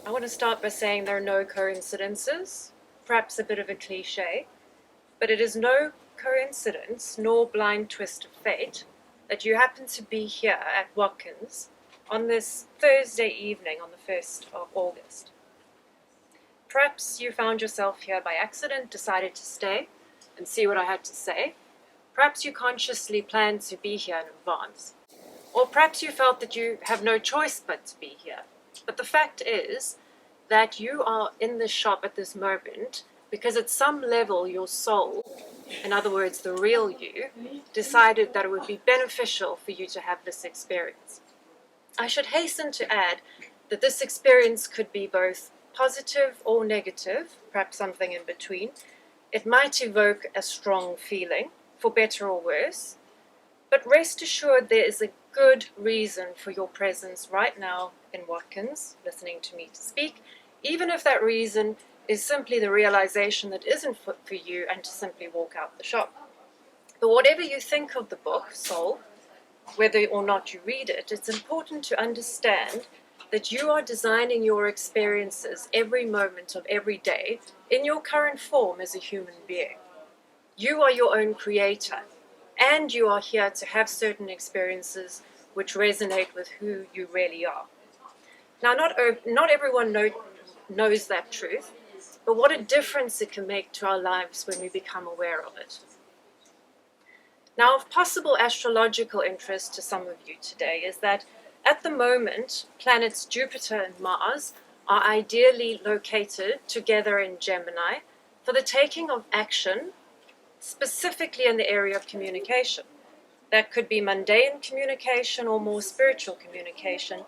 I want to start by saying there are no coincidences, perhaps a bit of a cliche, but it is no coincidence nor blind twist of fate that you happen to be here at Watkins on this Thursday evening on the 1st of August. Perhaps you found yourself here by accident, decided to stay and see what I had to say. Perhaps you consciously planned to be here in advance. Or perhaps you felt that you have no choice but to be here. But the fact is that you are in this shop at this moment because at some level your soul, in other words the real you, decided that it would be beneficial for you to have this experience. I should hasten to add that this experience could be both positive or negative, perhaps something in between. It might evoke a strong feeling, for better or worse, but rest assured there is a good reason for your presence right now in Watkins, listening to me to speak, even if that reason is simply the realization that isn't for you and to simply walk out the shop. But whatever you think of the book, Soul, whether or not you read it, it's important to understand that you are designing your experiences every moment of every day in your current form as a human being. You are your own creator, and you are here to have certain experiences which resonate with who you really are. Now, not everyone knows that truth, but what a difference it can make to our lives when we become aware of it. Now, of possible astrological interest to some of you today is that at the moment, planets Jupiter and Mars are ideally located together in Gemini for the taking of action, specifically in the area of communication. That could be mundane communication or more spiritual communication,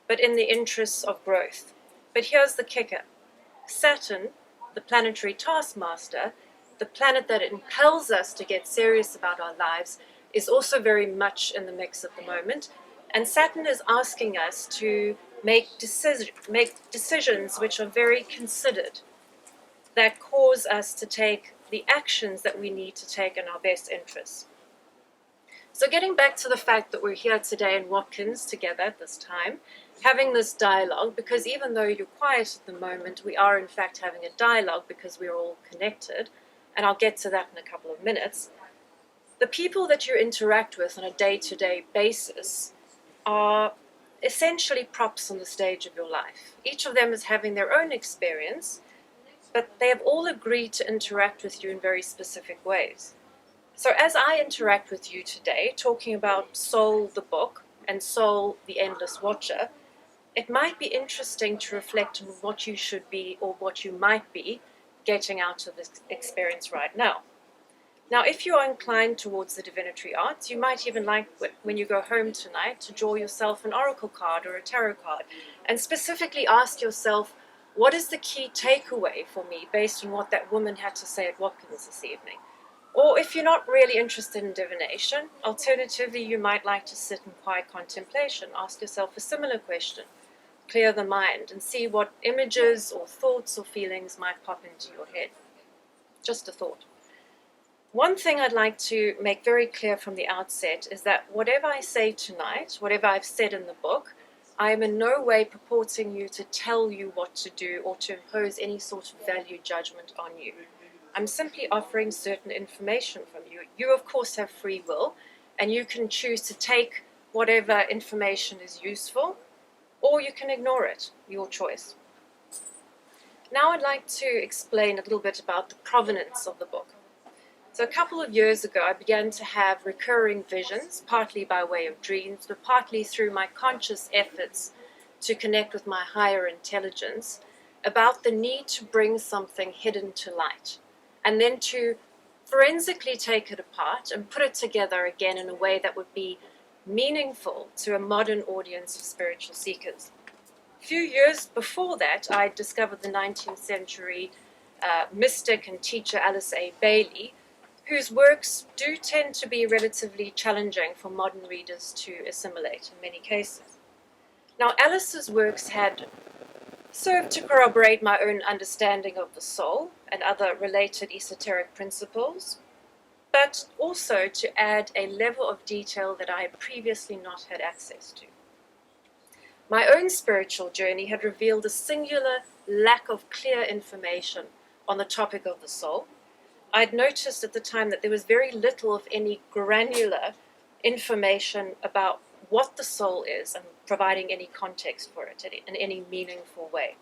but in the interests of growth. But here's the kicker. Saturn, the planetary taskmaster, the planet that impels us to get serious about our lives, is also very much in the mix at the moment. And Saturn is asking us to make decisions which are very considered, that cause us to take the actions that we need to take in our best interests. So getting back to the fact that we're here today in Watkins together at this time, having this dialogue, because even though you're quiet at the moment, we are in fact having a dialogue because we're all connected, and I'll get to that in a couple of minutes. The people that you interact with on a day-to-day basis are essentially props on the stage of your life. Each of them is having their own experience, but they have all agreed to interact with you in very specific ways. So as I interact with you today, talking about Soul the book and Soul the endless watcher, it might be interesting to reflect on what you should be or what you might be getting out of this experience right now. Now, if you are inclined towards the divinatory arts, you might even like, when you go home tonight, to draw yourself an oracle card or a tarot card and specifically ask yourself, what is the key takeaway for me based on what that woman had to say at Watkins this evening? Or if you're not really interested in divination, alternatively, you might like to sit in quiet contemplation. Ask yourself a similar question. Clear the mind and see what images or thoughts or feelings might pop into your head. Just a thought. One thing I'd like to make very clear from the outset is that whatever I say tonight, whatever I've said in the book, I am in no way purporting you to tell you what to do or to impose any sort of value judgment on you. I'm simply offering certain information from you. You, of course, have free will, and you can choose to take whatever information is useful, or you can ignore it, your choice. Now I'd like to explain a little bit about the provenance of the book. So a couple of years ago, I began to have recurring visions, partly by way of dreams, but partly through my conscious efforts to connect with my higher intelligence, about the need to bring something hidden to light, and then to forensically take it apart and put it together again in a way that would be meaningful to a modern audience of spiritual seekers. A few years before that, I discovered the 19th century mystic and teacher Alice A. Bailey, whose works do tend to be relatively challenging for modern readers to assimilate in many cases. Now, Alice's works had served to corroborate my own understanding of the soul and other related esoteric principles, but also to add a level of detail that I had previously not had access to. My own spiritual journey had revealed a singular lack of clear information on the topic of the soul. I'd noticed at the time that there was very little of any granular information about what the soul is and providing any context for it in any meaningful way.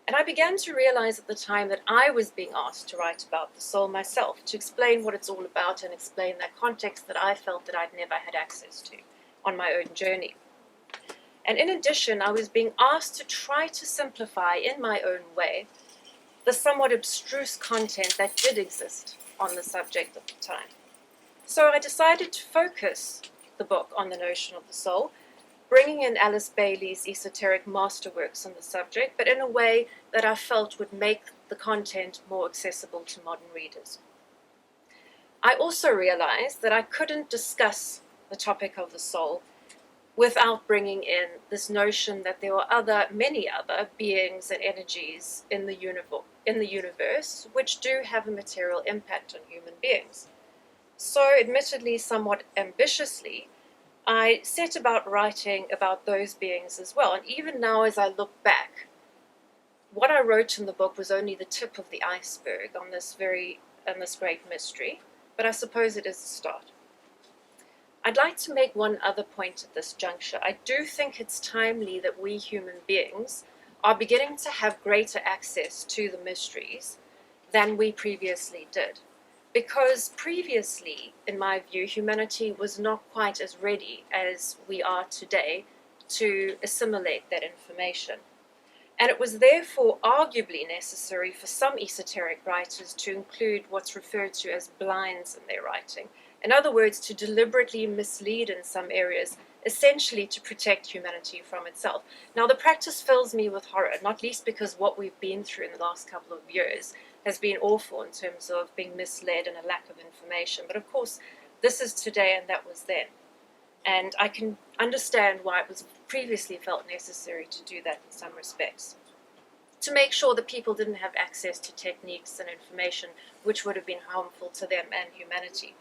And I began to realize at the time that I was being asked to write about the soul myself, to explain what it's all about and explain that context that I felt that I'd never had access to on my own journey. And in addition, I was being asked to try to simplify in my own way the somewhat abstruse content that did exist on the subject at the time. So I decided to focus the book on the notion of the soul, bringing in Alice Bailey's esoteric masterworks on the subject, but in a way that I felt would make the content more accessible to modern readers. I also realized that I couldn't discuss the topic of the soul without bringing in this notion that there were many other beings and energies in the universe which do have a material impact on human beings. So, admittedly, somewhat ambitiously, I set about writing about those beings as well. And even now, as I look back, what I wrote in the book was only the tip of the iceberg on this great mystery, but I suppose it is a start. I'd like to make one other point at this juncture. I do think it's timely that we human beings are beginning to have greater access to the mysteries than we previously did. Because previously, in my view, humanity was not quite as ready as we are today to assimilate that information. And it was therefore arguably necessary for some esoteric writers to include what's referred to as blinds in their writing. In other words, to deliberately mislead in some areas, essentially to protect humanity from itself. Now, the practice fills me with horror, not least because what we've been through in the last couple of years has been awful in terms of being misled and a lack of information. But of course, this is today and that was then. And I can understand why it was previously felt necessary to do that in some respects, to make sure that people didn't have access to techniques and information which would have been harmful to them and humanity.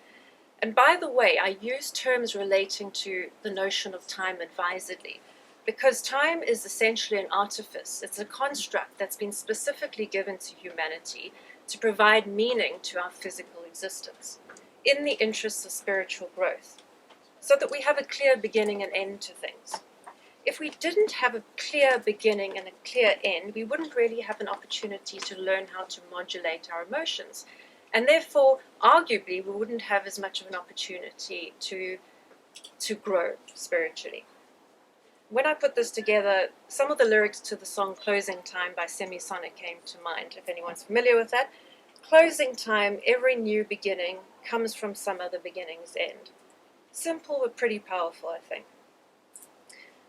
And by the way, I use terms relating to the notion of time advisedly, because time is essentially an artifice. It's a construct that's been specifically given to humanity to provide meaning to our physical existence in the interests of spiritual growth, so that we have a clear beginning and end to things. If we didn't have a clear beginning and a clear end, we wouldn't really have an opportunity to learn how to modulate our emotions. And therefore, arguably, we wouldn't have as much of an opportunity to grow spiritually. When I put this together, some of the lyrics to the song Closing Time by Semisonic came to mind, if anyone's familiar with that. Closing time, every new beginning comes from some other beginning's end. Simple but pretty powerful, I think.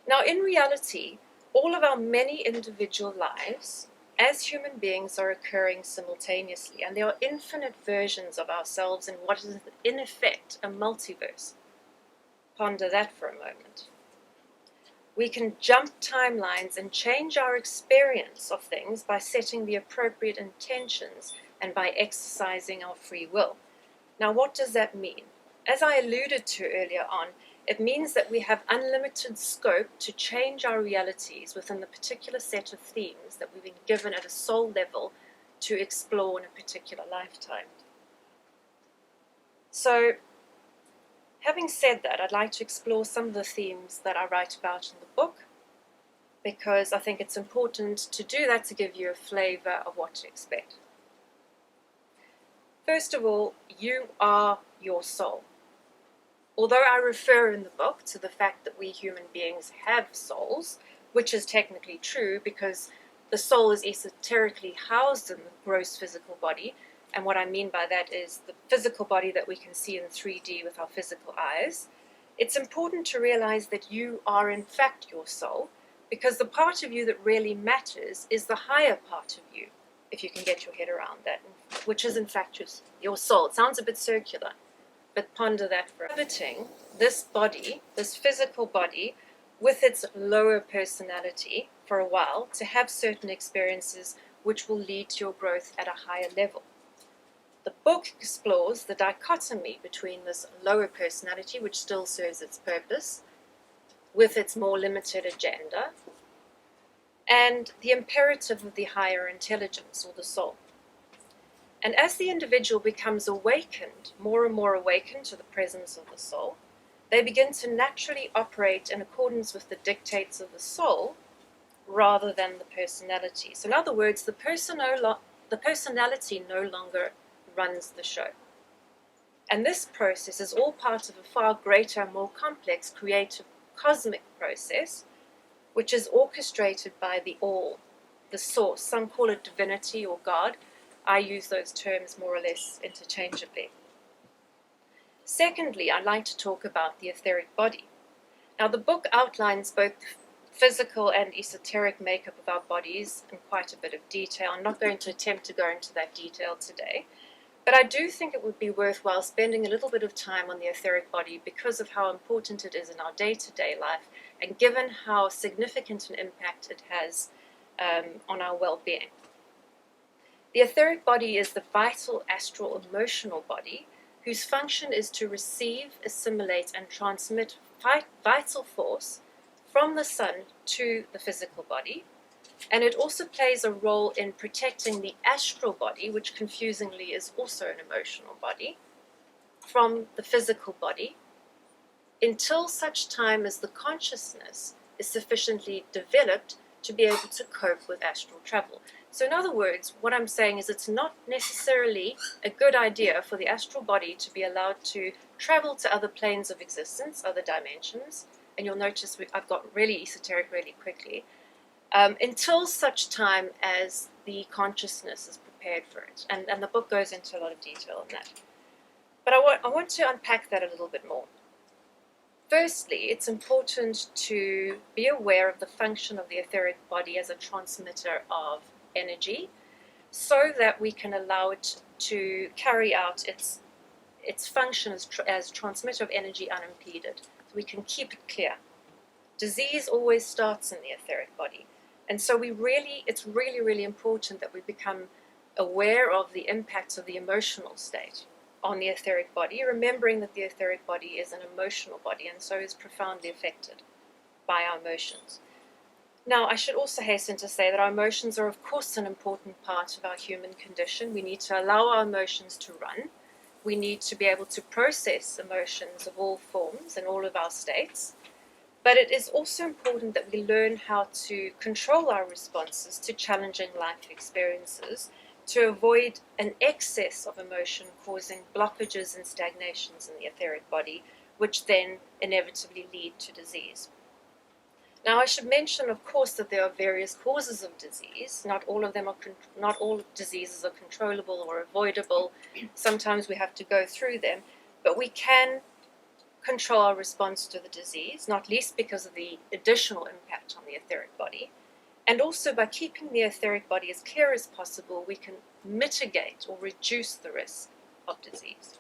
Now, in reality, all of our many individual lives as human beings are occurring simultaneously, and there are infinite versions of ourselves in what is in effect a multiverse. Ponder that for a moment. We can jump timelines and change our experience of things by setting the appropriate intentions and by exercising our free will. Now, what does that mean? As I alluded to earlier on, it means that we have unlimited scope to change our realities within the particular set of themes that we've been given at a soul level to explore in a particular lifetime. So, having said that, I'd like to explore some of the themes that I write about in the book, because I think it's important to do that to give you a flavor of what to expect. First of all, you are your soul. Although I refer in the book to the fact that we human beings have souls, which is technically true because the soul is esoterically housed in the gross physical body, and what I mean by that is the physical body that we can see in 3D with our physical eyes, it's important to realize that you are in fact your soul, because the part of you that really matters is the higher part of you, if you can get your head around that, which is in fact your soul. It sounds a bit circular, but ponder that for inhabiting this body, this physical body, with its lower personality for a while to have certain experiences which will lead to your growth at a higher level. The book explores the dichotomy between this lower personality, which still serves its purpose, with its more limited agenda, and the imperative of the higher intelligence or the soul. And as the individual becomes awakened, more and more awakened to the presence of the soul, they begin to naturally operate in accordance with the dictates of the soul rather than the personality. So in other words, the personality no longer runs the show. And this process is all part of a far greater, more complex, creative, cosmic process, which is orchestrated by the all, the source. Some call it divinity or God. I use those terms more or less interchangeably. Secondly, I'd like to talk about the etheric body. Now, the book outlines both the physical and esoteric makeup of our bodies in quite a bit of detail. I'm not going to attempt to go into that detail today, but I do think it would be worthwhile spending a little bit of time on the etheric body because of how important it is in our day-to-day life, and given how significant an impact it has on our well-being. The etheric body is the vital astral emotional body whose function is to receive, assimilate, and transmit vital force from the sun to the physical body. And it also plays a role in protecting the astral body, which confusingly is also an emotional body, from the physical body, until such time as the consciousness is sufficiently developed to be able to cope with astral travel. So in other words, what I'm saying is it's not necessarily a good idea for the astral body to be allowed to travel to other planes of existence, other dimensions, and you'll notice I've got really esoteric really quickly, until such time as the consciousness is prepared for it. And the book goes into a lot of detail on that. But I want to unpack that a little bit more. Firstly, it's important to be aware of the function of the etheric body as a transmitter of energy, so that we can allow it to carry out its function as transmitter of energy unimpeded. So we can keep it clear. Disease always starts in the etheric body. And so it's really, really important that we become aware of the impacts of the emotional state on the etheric body, remembering that the etheric body is an emotional body and so is profoundly affected by our emotions. Now, I should also hasten to say that our emotions are, of course, an important part of our human condition. We need to allow our emotions to run. We need to be able to process emotions of all forms and all of our states. But it is also important that we learn how to control our responses to challenging life experiences, to avoid an excess of emotion causing blockages and stagnations in the etheric body, which then inevitably lead to disease. Now, I should mention, of course, that there are various causes of disease. Not all diseases are controllable or avoidable. Sometimes we have to go through them, but we can control our response to the disease, not least because of the additional impact on the etheric body. And also by keeping the etheric body as clear as possible, we can mitigate or reduce the risk of disease.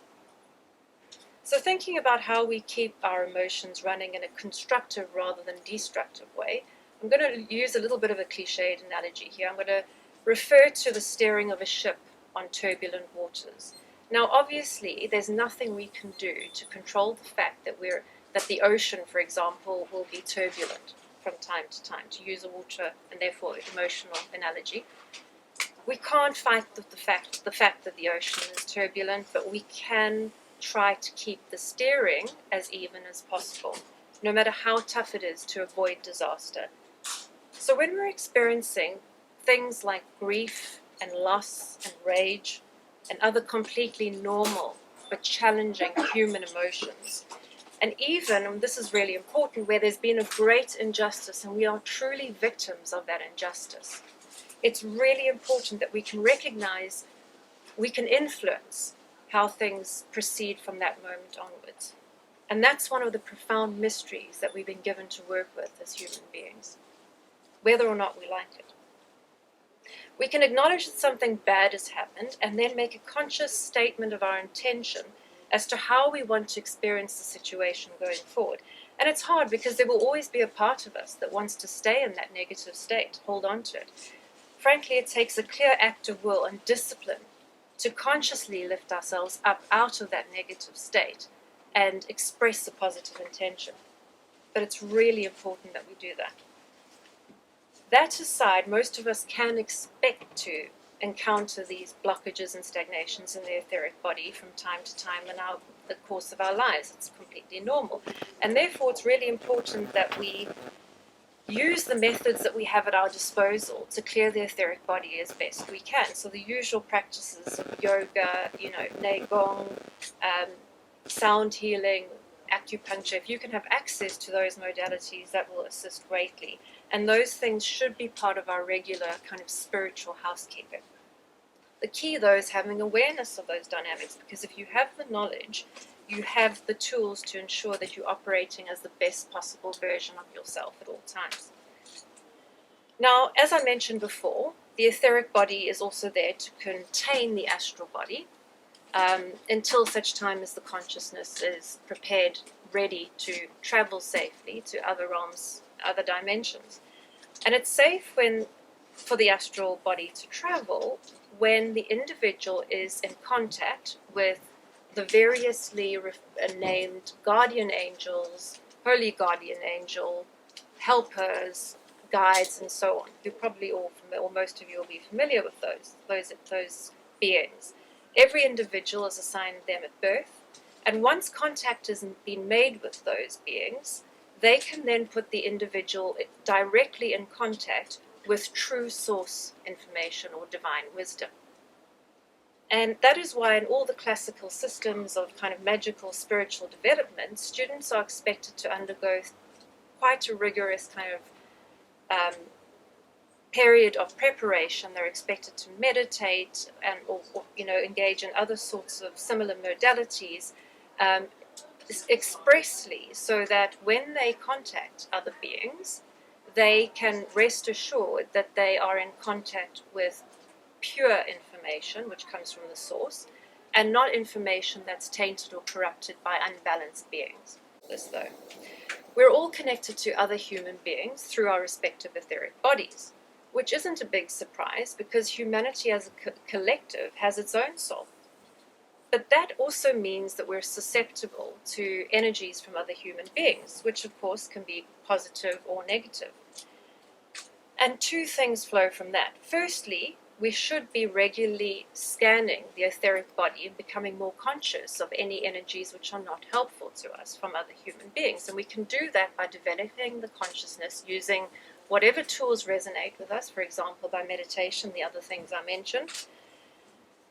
So thinking about how we keep our emotions running in a constructive rather than destructive way, I'm going to use a little bit of a cliched analogy here. I'm going to refer to the steering of a ship on turbulent waters. Now, obviously, there's nothing we can do to control the fact that the ocean, for example, will be turbulent from time to time, to use a water and therefore emotional analogy. We can't fight the fact that the ocean is turbulent, but we can try to keep the steering as even as possible, no matter how tough it is to avoid disaster. So when we're experiencing things like grief and loss and rage and other completely normal but challenging human emotions, and even, and this is really important, where there's been a great injustice and we are truly victims of that injustice, it's really important that we can recognize, we can influence how things proceed from that moment onwards. And that's one of the profound mysteries that we've been given to work with as human beings, whether or not we like it. We can acknowledge that something bad has happened and then make a conscious statement of our intention as to how we want to experience the situation going forward. And it's hard because there will always be a part of us that wants to stay in that negative state, hold on to it. Frankly, it takes a clear act of will and discipline to consciously lift ourselves up out of that negative state and express a positive intention. but it's really important that we do that. That aside, most of us can expect to encounter these blockages and stagnations in the etheric body from time to time in the course of our lives. It's completely normal. And therefore, it's really important that we use the methods that we have at our disposal to clear the etheric body as best we can. So the usual practices of yoga, Neigong, sound healing, acupuncture, if you can have access to those modalities, that will assist greatly. And those things should be part of our regular kind of spiritual housekeeping. The key, though, is having awareness of those dynamics, because if you have the knowledge, you have the tools to ensure that you're operating as the best possible version of yourself at all times. Now, as I mentioned before, the etheric body is also there to contain the astral body until such time as the consciousness is prepared, ready to travel safely to other realms, other dimensions. And it's safe for the astral body to travel when the individual is in contact with the variously named guardian angels, holy guardian angel, helpers, guides, and so on. You probably all, or most of you, will be familiar with those beings. Every individual is assigned them at birth, and once contact has been made with those beings, they can then put the individual directly in contact with true source information or divine wisdom. And that is why in all the classical systems of kind of magical spiritual development, students are expected to undergo quite a rigorous kind of period of preparation. They're expected to meditate and or engage in other sorts of similar modalities expressly, so that when they contact other beings, they can rest assured that they are in contact with pure information, which comes from the source, and not information that's tainted or corrupted by unbalanced beings. This, though, we're all connected to other human beings through our respective etheric bodies, which isn't a big surprise because humanity as a collective has its own soul. But that also means that we're susceptible to energies from other human beings, which of course can be positive or negative. And two things flow from that. Firstly, we should be regularly scanning the etheric body and becoming more conscious of any energies which are not helpful to us from other human beings. And we can do that by developing the consciousness using whatever tools resonate with us, for example, by meditation, the other things I mentioned.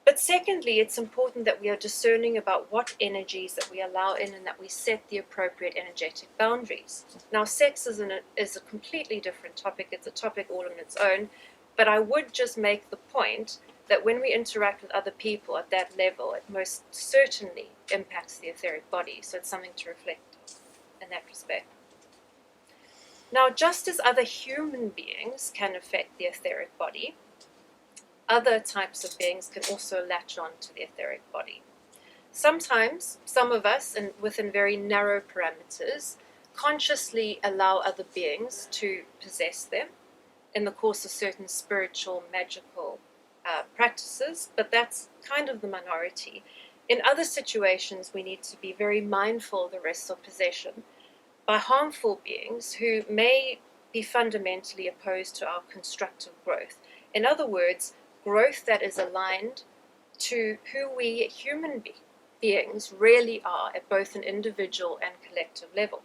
But secondly, it's important that we are discerning about what energies that we allow in and that we set the appropriate energetic boundaries. Now, sex is a completely different topic. It's a topic all on its own. But I would just make the point that when we interact with other people at that level, it most certainly impacts the etheric body. So it's something to reflect on in that respect. Now, just as other human beings can affect the etheric body, other types of beings can also latch on to the etheric body. Sometimes, some of us, and within very narrow parameters, consciously allow other beings to possess them in the course of certain spiritual, magical practices, but that's kind of the minority. In other situations, we need to be very mindful of the risk of possession by harmful beings who may be fundamentally opposed to our constructive growth. In other words, growth that is aligned to who we human beings really are at both an individual and collective level.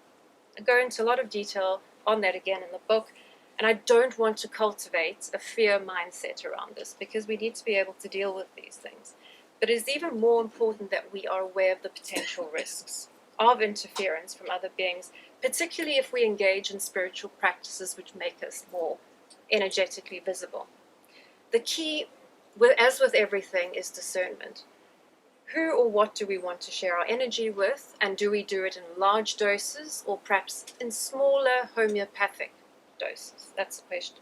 I go into a lot of detail on that again in the book. And I don't want to cultivate a fear mindset around this because we need to be able to deal with these things. But it is even more important that we are aware of the potential risks of interference from other beings, particularly if we engage in spiritual practices which make us more energetically visible. The key, as with everything, is discernment. Who or what do we want to share our energy with, and do we do it in large doses or perhaps in smaller homeopathic doses? That's the question.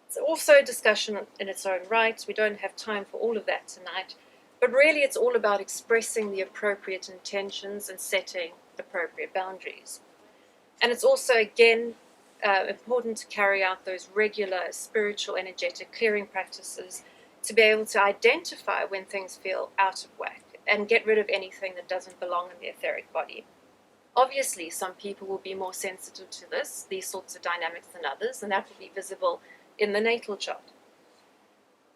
It's also a discussion in its own right. We don't have time for all of that tonight, but really it's all about expressing the appropriate intentions and setting appropriate boundaries. And it's also, again, important to carry out those regular spiritual energetic clearing practices to be able to identify when things feel out of whack and get rid of anything that doesn't belong in the etheric body. Obviously, some people will be more sensitive to these sorts of dynamics than others, and that will be visible in the natal chart.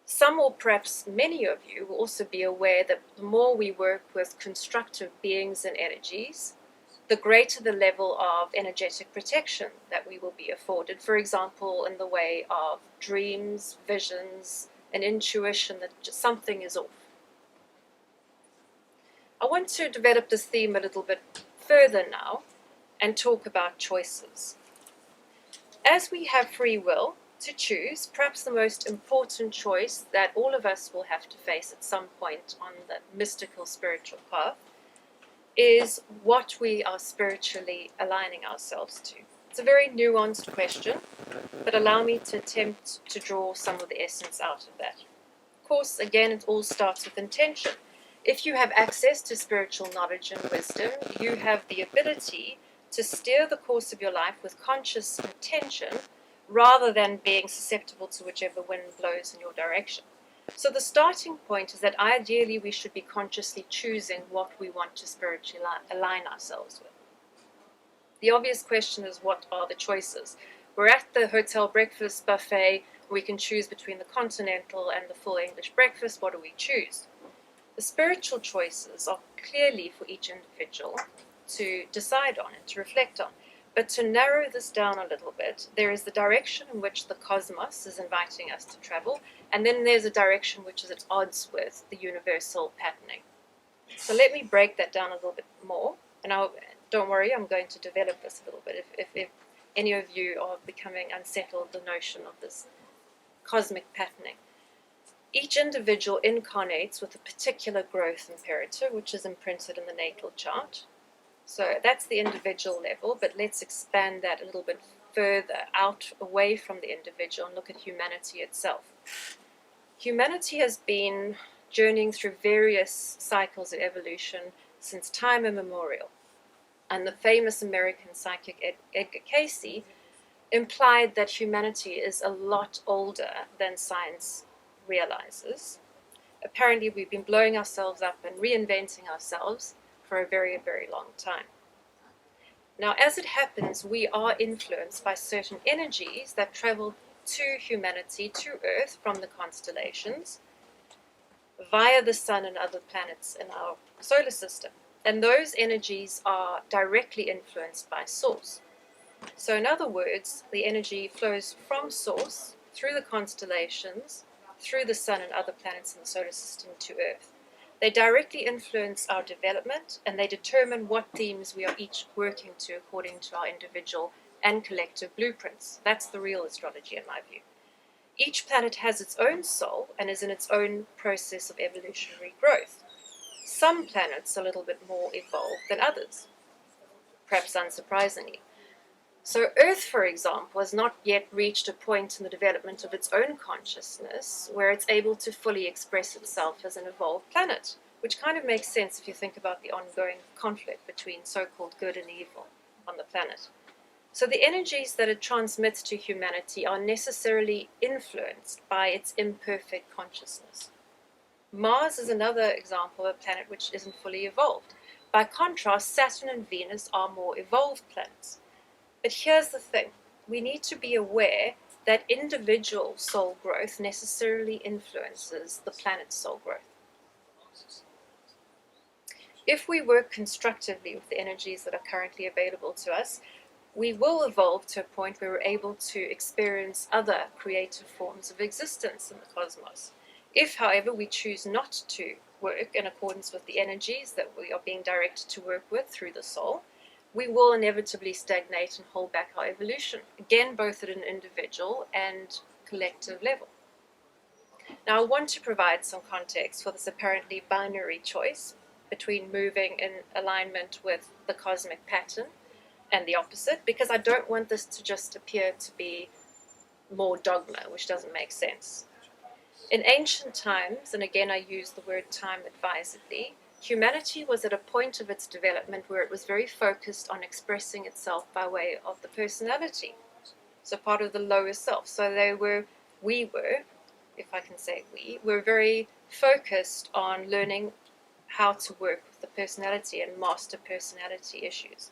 Some, or perhaps many of you, will also be aware that the more we work with constructive beings and energies, the greater the level of energetic protection that we will be afforded. For example, in the way of dreams, visions, and intuition that just something is off. I want to develop this theme a little bit further now and talk about choices. As we have free will to choose, perhaps the most important choice that all of us will have to face at some point on the mystical spiritual path is what we are spiritually aligning ourselves to. It's a very nuanced question, but allow me to attempt to draw some of the essence out of that. Of course, again, it all starts with intention. If you have access to spiritual knowledge and wisdom, you have the ability to steer the course of your life with conscious intention rather than being susceptible to whichever wind blows in your direction. So the starting point is that ideally we should be consciously choosing what we want to spiritually align ourselves with. The obvious question is, what are the choices? We're at the hotel breakfast buffet. We can choose between the continental and the full English breakfast. What do we choose? The spiritual choices are clearly for each individual to decide on and to reflect on. But to narrow this down a little bit, there is the direction in which the cosmos is inviting us to travel, and then there's a direction which is at odds with the universal patterning. So let me break that down a little bit more, and don't worry, I'm going to develop this a little bit if any of you are becoming unsettled with the notion of this cosmic patterning. Each individual incarnates with a particular growth imperative, which is imprinted in the natal chart. So that's the individual level, but let's expand that a little bit further out away from the individual and look at humanity itself. Humanity has been journeying through various cycles of evolution since time immemorial. And the famous American psychic Edgar Cayce implied that humanity is a lot older than science realizes. Apparently, we've been blowing ourselves up and reinventing ourselves for a very, very long time. Now, as it happens, we are influenced by certain energies that travel to humanity, to Earth from the constellations, via the Sun and other planets in our solar system. And those energies are directly influenced by Source. So in other words, the energy flows from Source, through the constellations, through the Sun and other planets in the solar system to Earth. They directly influence our development, and they determine what themes we are each working to according to our individual and collective blueprints. That's the real astrology in my view. Each planet has its own soul and is in its own process of evolutionary growth. Some planets are a little bit more evolved than others, perhaps unsurprisingly. So Earth, for example, has not yet reached a point in the development of its own consciousness where it's able to fully express itself as an evolved planet, which kind of makes sense if you think about the ongoing conflict between so-called good and evil on the planet. So the energies that it transmits to humanity are necessarily influenced by its imperfect consciousness. Mars is another example of a planet which isn't fully evolved. By contrast, Saturn and Venus are more evolved planets. But here's the thing, we need to be aware that individual soul growth necessarily influences the planet's soul growth. If we work constructively with the energies that are currently available to us, we will evolve to a point where we're able to experience other creative forms of existence in the cosmos. If, however, we choose not to work in accordance with the energies that we are being directed to work with through the soul, we will inevitably stagnate and hold back our evolution, again, both at an individual and collective level. Now, I want to provide some context for this apparently binary choice between moving in alignment with the cosmic pattern and the opposite, because I don't want this to just appear to be more dogma, which doesn't make sense. In ancient times, and again I use the word time advisedly, humanity was at a point of its development where it was very focused on expressing itself by way of the personality, so part of the lower self. So we were, if I can say we, were very focused on learning how to work with the personality and master personality issues.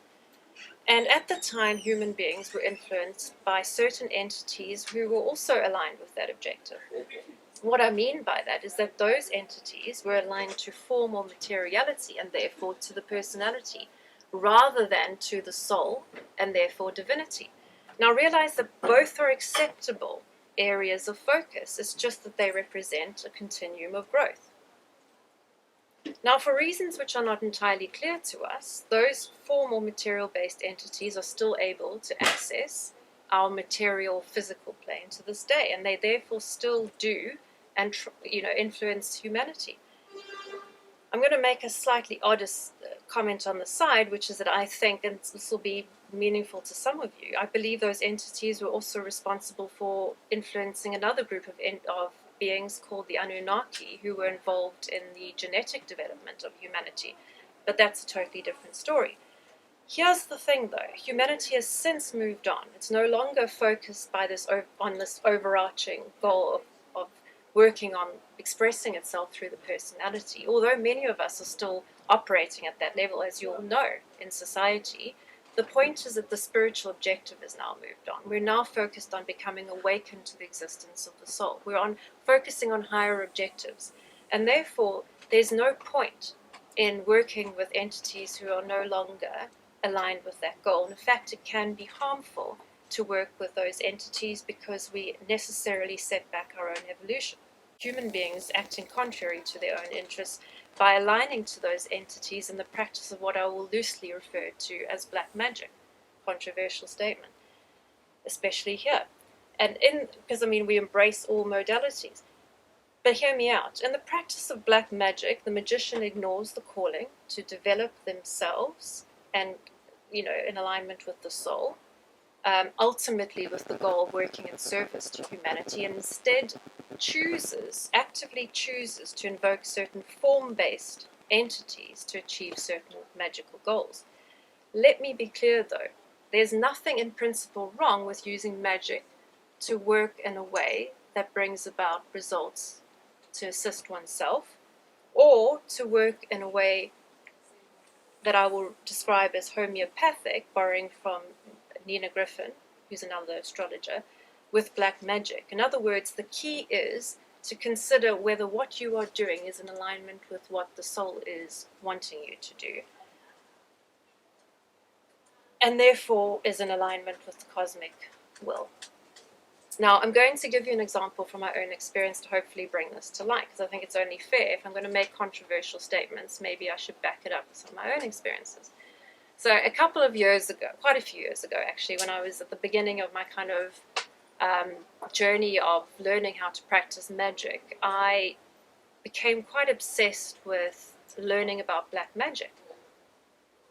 And at the time, human beings were influenced by certain entities who were also aligned with that objective. What I mean by that is that those entities were aligned to form or materiality and therefore to the personality, rather than to the soul and therefore divinity. Now realize that both are acceptable areas of focus, it's just that they represent a continuum of growth. Now, for reasons which are not entirely clear to us, those form or material-based entities are still able to access our material physical plane to this day, and they therefore still do and influence humanity. I'm going to make a slightly odd comment on the side, which is that I think, and this will be meaningful to some of you, I believe those entities were also responsible for influencing another group of beings called the Anunnaki, who were involved in the genetic development of humanity. But that's a totally different story. Here's the thing, though. Humanity has since moved on. It's no longer focused on this overarching goal of working on expressing itself through the personality, although many of us are still operating at that level, as you all know, in society. The point is that the spiritual objective has now moved on. We're now focused on becoming awakened to the existence of the soul. We're focusing on higher objectives. And therefore, there's no point in working with entities who are no longer aligned with that goal. And in fact, it can be harmful to work with those entities because we necessarily set back our own evolution. Human beings acting contrary to their own interests by aligning to those entities in the practice of what I will loosely refer to as black magic. Controversial statement, especially here. Because we embrace all modalities. But hear me out. In the practice of black magic, the magician ignores the calling to develop themselves and, in alignment with the soul, ultimately with the goal of working in service to humanity, and instead actively chooses to invoke certain form-based entities to achieve certain magical goals. Let me be clear, though. There's nothing in principle wrong with using magic to work in a way that brings about results to assist oneself, or to work in a way that I will describe as homeopathic, borrowing from Nina Griffin, who's another astrologer, with black magic. In other words, the key is to consider whether what you are doing is in alignment with what the soul is wanting you to do, and therefore is in alignment with the cosmic will. Now, I'm going to give you an example from my own experience to hopefully bring this to light, because I think it's only fair. If I'm going to make controversial statements, maybe I should back it up with some of my own experiences. So a couple of years ago, quite a few years ago actually, when I was at the beginning of my kind of journey of learning how to practice magic, I became quite obsessed with learning about black magic.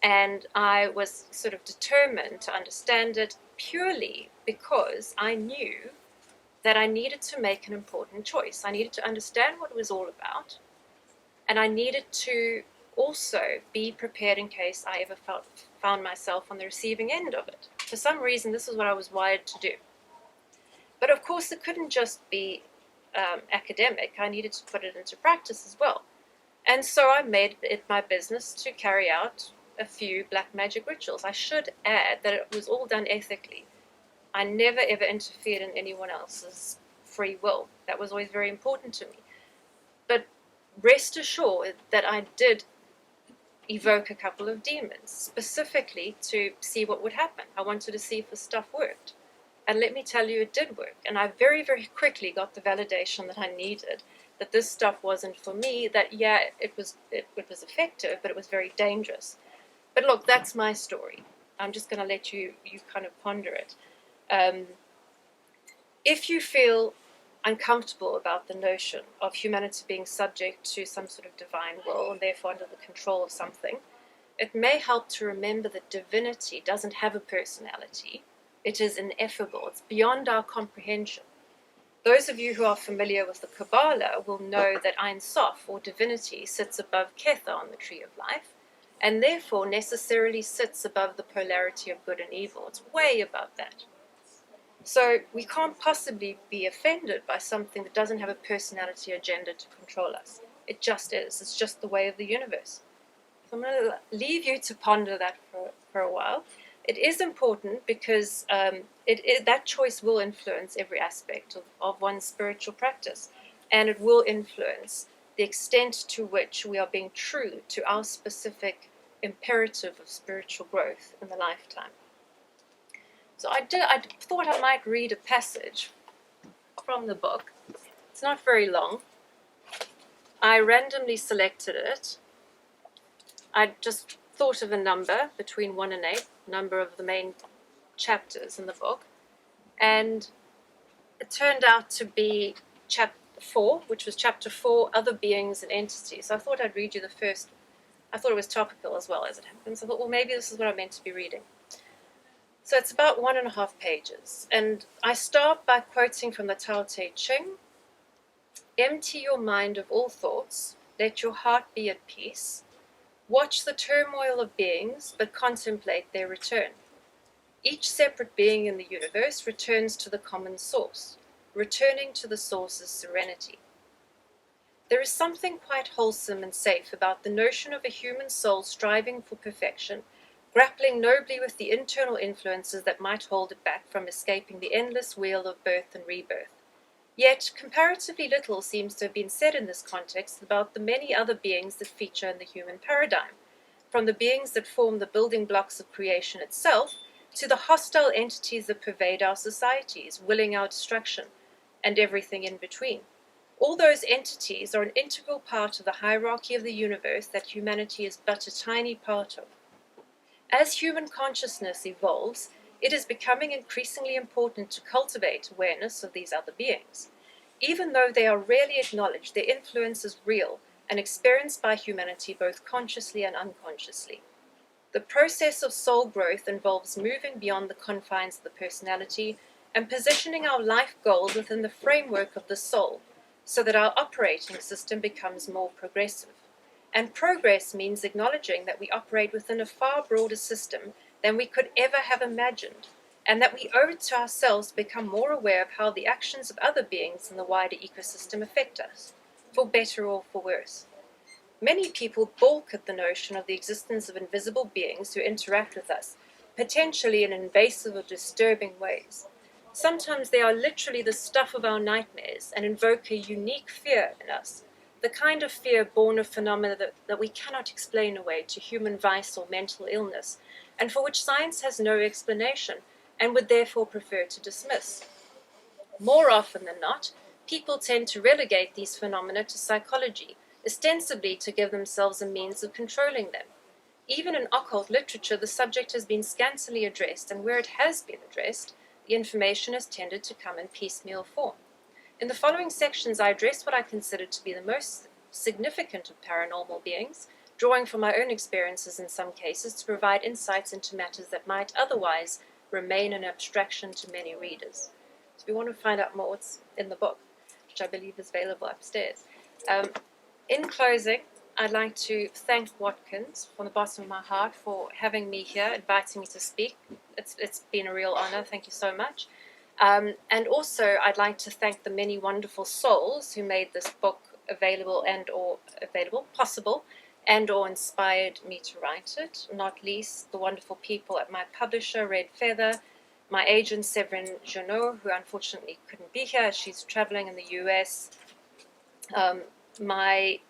And I was sort of determined to understand it purely because I knew that I needed to make an important choice. I needed to understand what it was all about, and I needed to also be prepared in case I ever found myself on the receiving end of it. For some reason, this is what I was wired to do. But of course, it couldn't just be academic. I needed to put it into practice as well. And so I made it my business to carry out a few black magic rituals. I should add that it was all done ethically. I never ever interfered in anyone else's free will. That was always very important to me. But rest assured that I did evoke a couple of demons, specifically to see what would happen. I wanted to see if the stuff worked. And let me tell you, it did work. And I very, very quickly got the validation that I needed, that this stuff wasn't for me, that, yeah, it was effective, but it was very dangerous. But look, that's my story. I'm just going to let you kind of ponder it. If you feel uncomfortable about the notion of humanity being subject to some sort of divine will and therefore under the control of something, it may help to remember that divinity doesn't have a personality. It is ineffable. It's beyond our comprehension. Those of you who are familiar with the Kabbalah will know that Ein Sof, or divinity, sits above Ketha on the tree of life, and therefore necessarily sits above the polarity of good and evil. It's way above that. So we can't possibly be offended by something that doesn't have a personality agenda to control us. It just is. It's just the way of the universe. So I'm going to leave you to ponder that for a while. It is important because that choice will influence every aspect of one's spiritual practice, and it will influence the extent to which we are being true to our specific imperative of spiritual growth in the lifetime. So I thought I might read a passage from the book. It's not very long. I randomly selected it. I just thought of a number between 1 and 8, number of the main chapters in the book, and it turned out to be chapter 4, which was chapter 4, Other Beings and Entities. So I thought I'd read you the first. I thought it was topical as well as it happens. I thought, well, maybe this is what I'm meant to be reading. So it's about 1.5 pages, and I start by quoting from the Tao Te Ching. Empty your mind of all thoughts, let your heart be at peace. Watch the turmoil of beings, but contemplate their return. Each separate being in the universe returns to the common source. Returning to the source is serenity. There is something quite wholesome and safe about the notion of a human soul striving for perfection, grappling nobly with the internal influences that might hold it back from escaping the endless wheel of birth and rebirth. Yet, comparatively little seems to have been said in this context about the many other beings that feature in the human paradigm, from the beings that form the building blocks of creation itself, to the hostile entities that pervade our societies, willing our destruction, and everything in between. All those entities are an integral part of the hierarchy of the universe that humanity is but a tiny part of. As human consciousness evolves, it is becoming increasingly important to cultivate awareness of these other beings. Even though they are rarely acknowledged, their influence is real and experienced by humanity both consciously and unconsciously. The process of soul growth involves moving beyond the confines of the personality and positioning our life goals within the framework of the soul, so that our operating system becomes more progressive. And progress means acknowledging that we operate within a far broader system than we could ever have imagined, and that we owe it to ourselves to become more aware of how the actions of other beings in the wider ecosystem affect us, for better or for worse. Many people balk at the notion of the existence of invisible beings who interact with us, potentially in invasive or disturbing ways. Sometimes they are literally the stuff of our nightmares and invoke a unique fear in us, the kind of fear born of phenomena that we cannot explain away to human vice or mental illness, and for which science has no explanation and would therefore prefer to dismiss. More often than not, people tend to relegate these phenomena to psychology, ostensibly to give themselves a means of controlling them. Even in occult literature, the subject has been scantily addressed, and where it has been addressed, the information has tended to come in piecemeal form. In the following sections, I address what I consider to be the most significant of paranormal beings, drawing from my own experiences in some cases to provide insights into matters that might otherwise remain an abstraction to many readers. So if you want to find out more, what's in the book, which I believe is available upstairs. In closing, I'd like to thank Watkins from the bottom of my heart for having me here, inviting me to speak. It's been a real honor. Thank you so much. And also, I'd like to thank the many wonderful souls who made this book possible, and or inspired me to write it. Not least the wonderful people at my publisher, Red Feather, my agent, Severin Junot, who unfortunately couldn't be here. She's traveling in the US. My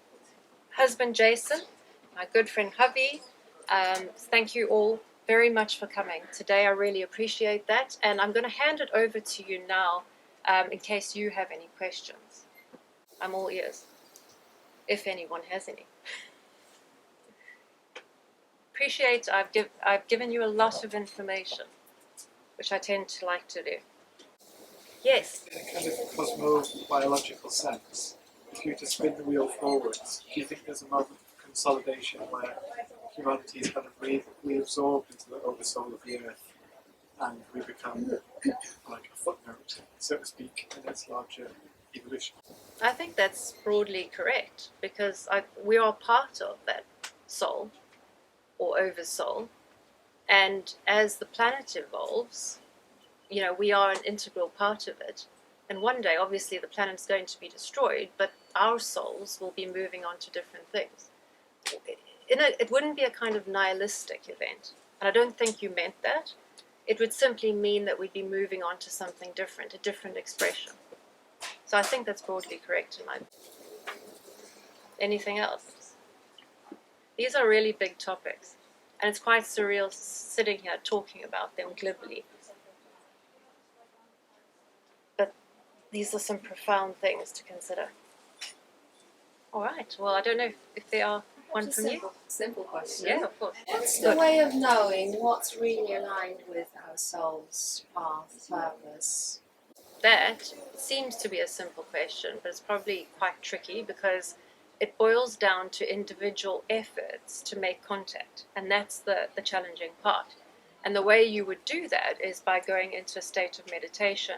husband, Jason, my good friend, Javi. Thank you all very much for coming today. I really appreciate that. And I'm going to hand it over to you now in case you have any questions. I'm all ears, if anyone has any. Appreciate I've given you a lot of information, which I tend to like to do. Yes? In a kind of cosmobiological sense, if you were to spin the wheel forwards, do you think there's a moment of consolidation where humanity is kind of reabsorbed into the oversoul of the earth and we become like a footnote, so to speak, in its larger evolution? I think that's broadly correct, because we are part of that soul or oversoul, and as the planet evolves, we are an integral part of it. And one day, obviously, the planet's going to be destroyed, but our souls will be moving on to different things. It wouldn't be a kind of nihilistic event. And I don't think you meant that. It would simply mean that we'd be moving on to something different, a different expression. So I think that's broadly correct in my... Anything else? These are really big topics, and it's quite surreal sitting here talking about them glibly. But these are some profound things to consider. All right, well, I don't know if there are one from you. Simple question. Yeah, of course. What's the way of knowing what's really aligned with our soul's path, purpose? That seems to be a simple question, but it's probably quite tricky because it boils down to individual efforts to make contact, and that's the challenging part. And the way you would do that is by going into a state of meditation,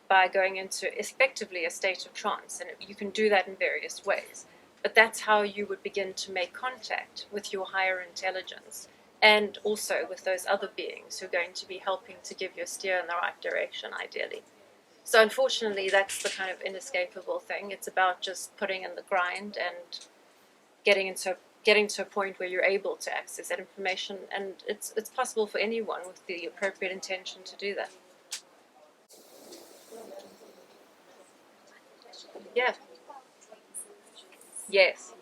by going into effectively a state of trance, and you can do that in various ways. But that's how you would begin to make contact with your higher intelligence, and also with those other beings who are going to be helping to give you a steer in the right direction, ideally. So unfortunately, that's the kind of inescapable thing. It's about just putting in the grind and getting to a point where you're able to access that information, and it's possible for anyone with the appropriate intention to do that. Yeah. Yes.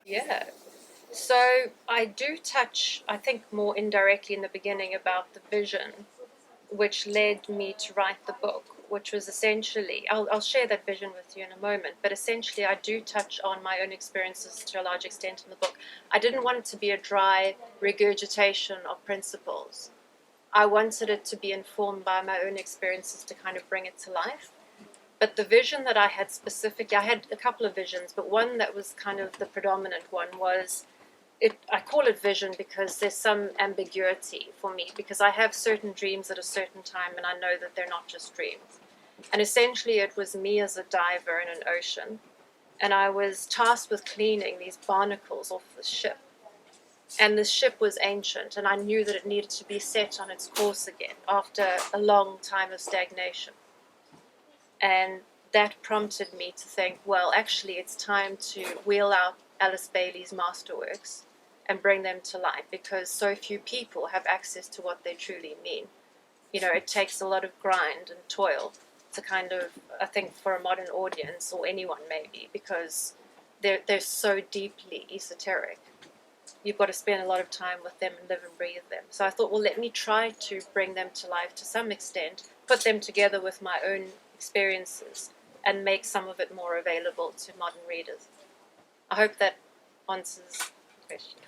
Yeah. So I do touch, I think, more indirectly in the beginning about the vision, which led me to write the book, which was essentially, I'll share that vision with you in a moment, but essentially I do touch on my own experiences to a large extent in the book. I didn't want it to be a dry regurgitation of principles. I wanted it to be informed by my own experiences to kind of bring it to life. But the vision that I had specifically, I had a couple of visions, but one that was kind of the predominant one was, I call it vision because there's some ambiguity for me, because I have certain dreams at a certain time and I know that they're not just dreams. And essentially it was me as a diver in an ocean, and I was tasked with cleaning these barnacles off the ship. And the ship was ancient, and I knew that it needed to be set on its course again after a long time of stagnation. And that prompted me to think, well, actually it's time to wheel out Alice Bailey's masterworks and bring them to light, because so few people have access to what they truly mean. You know, it takes a lot of grind and toil to kind of, I think, for a modern audience, or anyone maybe, because they're so deeply esoteric. You've got to spend a lot of time with them and live and breathe them. So I thought, well, let me try to bring them to life to some extent, put them together with my own experiences, and make some of it more available to modern readers. I hope that answers the question.